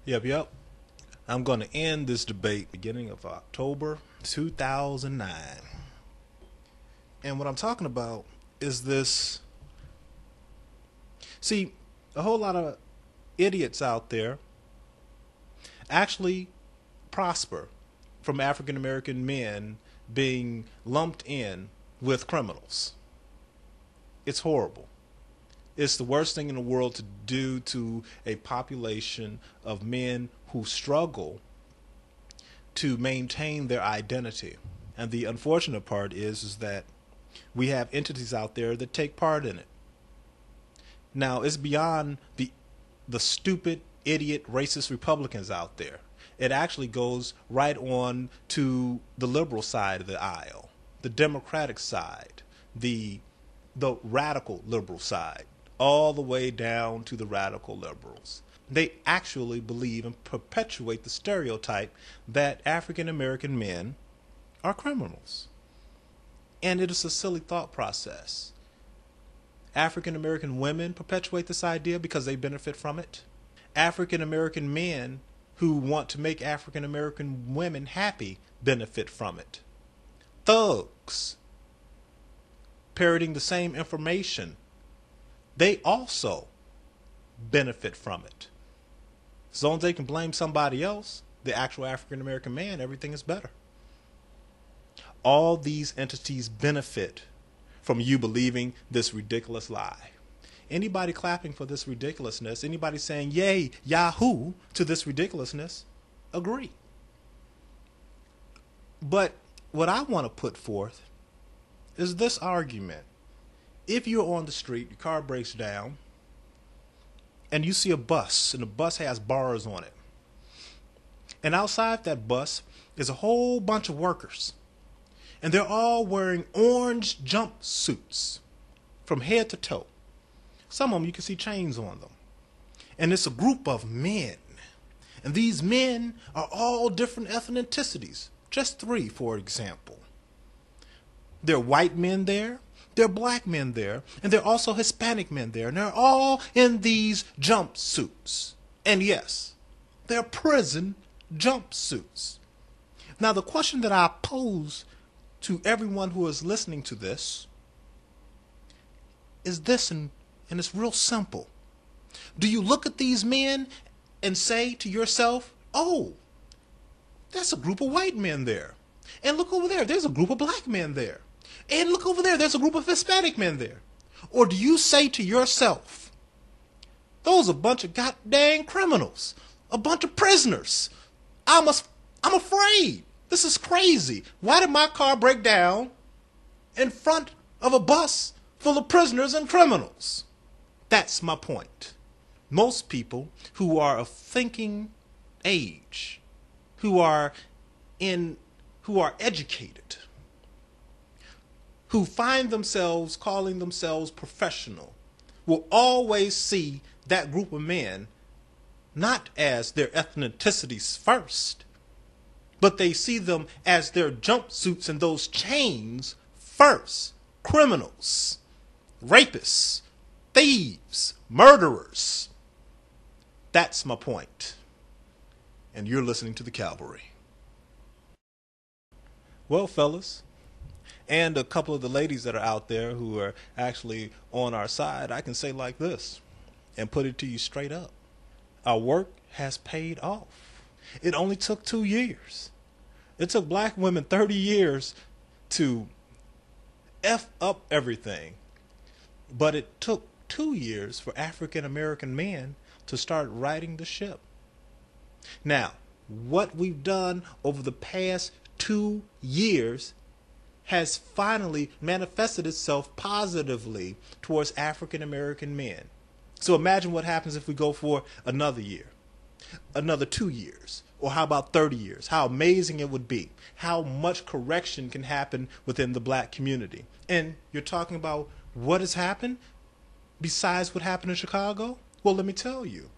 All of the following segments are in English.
Yep. I'm going to end this debate beginning of October 2009. And what I'm talking about is this. See, a whole lot of idiots out there actually prosper from African American men being lumped in with criminals. It's horrible. It's the worst thing in the world to do to a population of men who struggle to maintain their identity. And the unfortunate part is that we have entities out there that take part in it. Now, it's beyond the stupid, idiot, racist Republicans out there. It actually goes right on to the liberal side of the aisle, the Democratic side, the radical liberal side, all the way down to the radical liberals. They actually believe and perpetuate the stereotype that African American men are criminals. And it is a silly thought process. African American women perpetuate this idea because they benefit from it. African American men who want to make African American women happy benefit from it. Thugs parroting the same information, they also benefit from it. As long as they can blame somebody else, the actual African American man, everything is better. All these entities benefit from you believing this ridiculous lie. Anybody clapping for this ridiculousness, anybody saying yay, yahoo to this ridiculousness, agree. But what I want to put forth is this argument. If you're on the street, your car breaks down, and you see a bus, and the bus has bars on it, and outside that bus is a whole bunch of workers, and they're all wearing orange jumpsuits from head to toe. Some of them you can see chains on them. And it's a group of men. And these men are all different ethnicities. Just 3, for example. There are white men there. There are black men there. And there are also Hispanic men there. And they're all in these jumpsuits. And yes, they're prison jumpsuits. Now the question that I pose to everyone who is listening to this is this, and it's real simple. Do you look at these men and say to yourself, oh, that's a group of white men there. And look over there, there's a group of black men there. And look over there, there's a group of Hispanic men there. Or do you say to yourself, those are a bunch of goddamn criminals, a bunch of prisoners. I'm afraid. This is crazy. Why did my car break down in front of a bus full of prisoners and criminals? That's my point. Most people who are of thinking age, who are educated, who find themselves calling themselves professional, will always see that group of men not as their ethnicities first, but they see them as their jumpsuits and those chains first. Criminals, rapists, thieves, murderers. That's my point. And you're listening to the Cavalry. Well, fellas, and a couple of the ladies that are out there who are actually on our side, I can say like this and put it to you straight up. Our work has paid off. It only took 2 years. It took black women 30 years to F up everything. But it took 2 years for African American men to start righting the ship. Now, what we've done over the past 2 years has finally manifested itself positively towards African American men. So imagine what happens if we go for another year, another 2 years, or how about 30 years? How amazing it would be. How much correction can happen within the black community. And you're talking about what has happened besides what happened in Chicago? Well, let me tell you.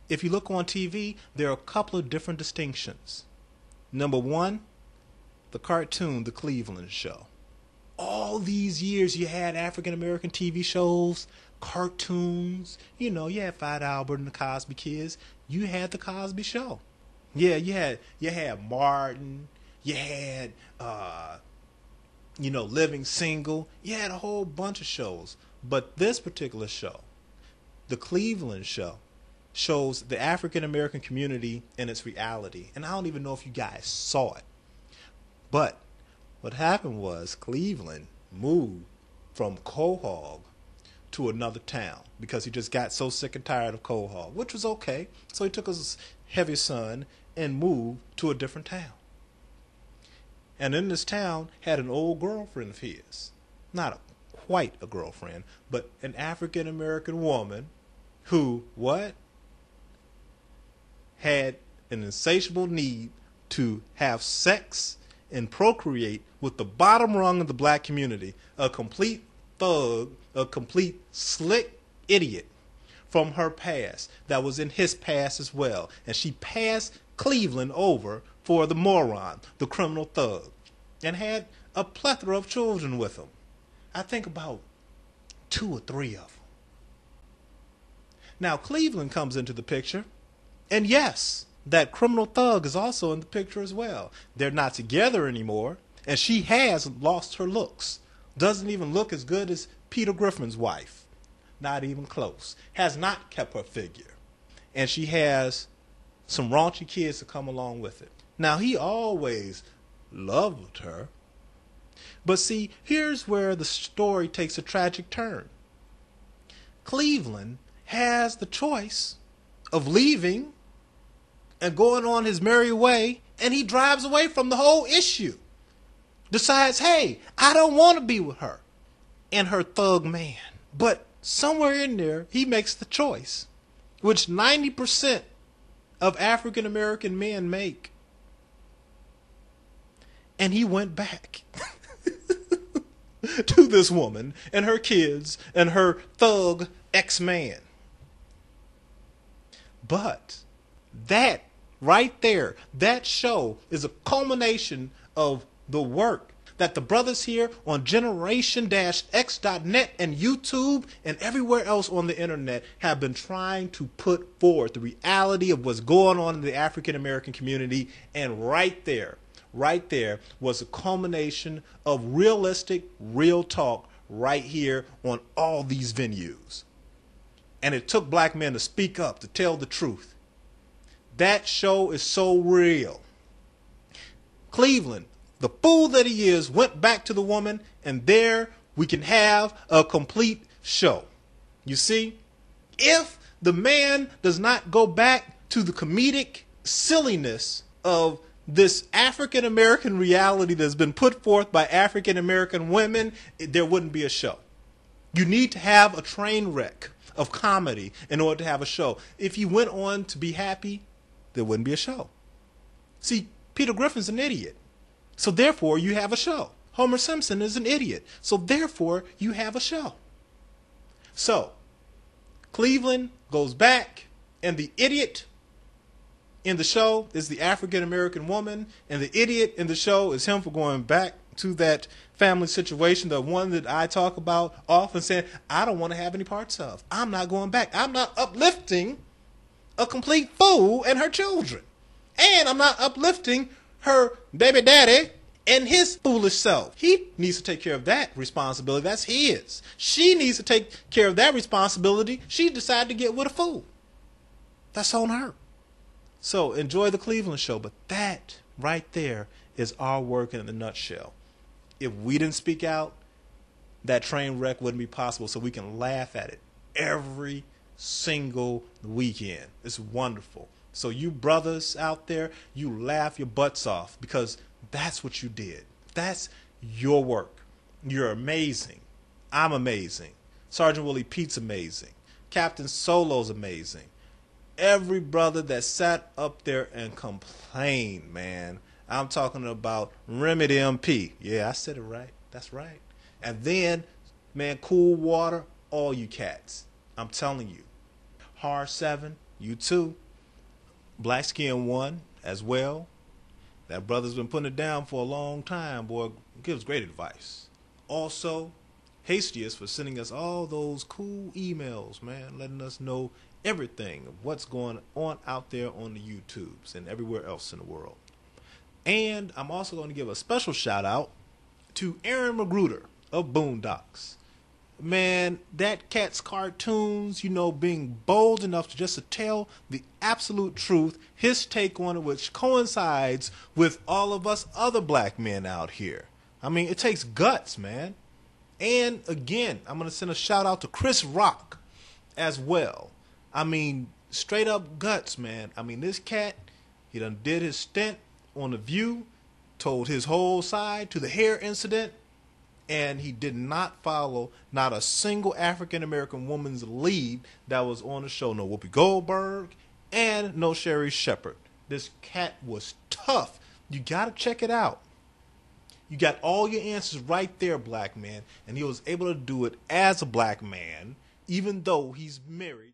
If you look on TV, there are a couple of different distinctions. Number one, the cartoon, The Cleveland Show. All these years you had African American TV shows, cartoons. You had Fat Albert and the Cosby Kids. You had the Cosby Show. Yeah, you had Martin. You had Living Single. You had a whole bunch of shows. But this particular show, the Cleveland Show, shows the African American community in its reality. And I don't even know if you guys saw it. But what happened was Cleveland moved from Quahog to another town because he just got so sick and tired of Quahog, which was okay. So he took his heavy son and moved to a different town. And in this town had an old girlfriend of his. Not quite a girlfriend, but an African American woman who, what? Had an insatiable need to have sex and procreate with the bottom rung of the black community, a complete thug, a complete slick idiot from her past that was in his past as well. And she passed Cleveland over for the moron, the criminal thug, and had a plethora of children with him. I think about 2 or 3 of them. Now Cleveland comes into the picture, and yes, that criminal thug is also in the picture as well. They're not together anymore, and she has lost her looks. Doesn't even look as good as Peter Griffin's wife. Not even close. Has not kept her figure. And she has some raunchy kids to come along with it. Now, he always loved her. But see, here's where the story takes a tragic turn. Cleveland has the choice of leaving and going on his merry way, and he drives away from the whole issue. Decides, hey, I don't want to be with her and her thug man. But somewhere in there, he makes the choice, which 90% of African American men make. And he went back to this woman and her kids and her thug ex-man. But that right there, that show is a culmination of the work that the brothers here on generation-x.net and YouTube and everywhere else on the internet have been trying to put forth the reality of what's going on in the African American community. And right there was a culmination of realistic, real talk right here on all these venues. And it took black men to speak up, to tell the truth. That show is so real. Cleveland, the fool that he is, went back to the woman, and there we can have a complete show. You see, if the man does not go back to the comedic silliness of this African American reality that's been put forth by African American women, there wouldn't be a show. You need to have a train wreck of comedy in order to have a show. If you went on to be happy, there wouldn't be a show. See, Peter Griffin's an idiot. So therefore, you have a show. Homer Simpson is an idiot. So therefore, you have a show. So, Cleveland goes back, and the idiot in the show is the African American woman, and the idiot in the show is him for going back to that family situation, the one that I talk about often, saying, I don't want to have any parts of. I'm not going back. I'm not uplifting a complete fool and her children. And I'm not uplifting her baby daddy and his foolish self. He needs to take care of that responsibility. That's his. She needs to take care of that responsibility. She decided to get with a fool. That's on her. So enjoy the Cleveland show. But that right there is our work in a nutshell. If we didn't speak out, that train wreck wouldn't be possible. So we can laugh at it every single weekend. It's wonderful. So you brothers out there, you laugh your butts off because that's what you did. That's your work. You're amazing. I'm amazing. Sergeant Willie Pete's amazing. Captain Solo's amazing. Every brother that sat up there and complained, man. I'm talking about Remedy MP. Yeah, I said it right. That's right. And then, man, Cool Water, all you cats. I'm telling you. Har 7, you too. Black Skin 1 as well. That brother's been putting it down for a long time, boy. Gives great advice. Also, Hastiest for sending us all those cool emails, man, letting us know everything of what's going on out there on the YouTubes and everywhere else in the world. And I'm also going to give a special shout out to Aaron Magruder of Boondocks. Man, that cat's cartoons, being bold enough to just to tell the absolute truth, his take on it, which coincides with all of us other black men out here. I mean, it takes guts, man. And again, I'm going to send a shout out to Chris Rock as well. I mean, straight up guts, man. I mean, this cat, he done did his stint on The View, told his whole side to the hair incident, and he did not follow not a single African-American woman's lead that was on the show. No Whoopi Goldberg and no Sherry Shepherd. This cat was tough. You got to check it out. You got all your answers right there, black man. And he was able to do it as a black man, even though he's married.